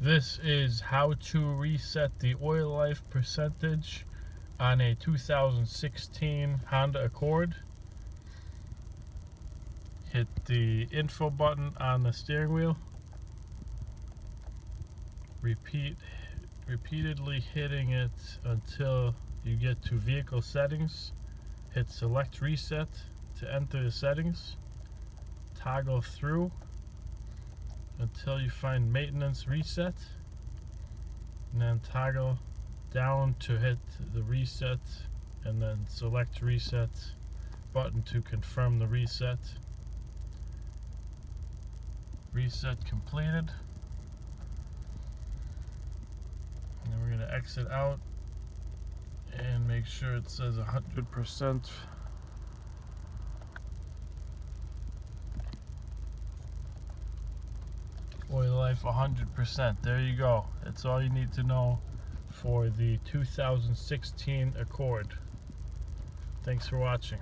This is how to reset the oil life percentage on a 2016 Honda Accord. Hit the info button on the steering wheel. Repeatedly hitting it until you get to vehicle settings. Hit select reset to enter the settings. Toggle through until you find maintenance reset, and then toggle down to hit the reset, and then select reset button to confirm the reset. Reset completed. And then we're going to exit out and make sure it says 100%. Oil life 100%. There you go. That's all you need to know for the 2016 Accord. Thanks for watching.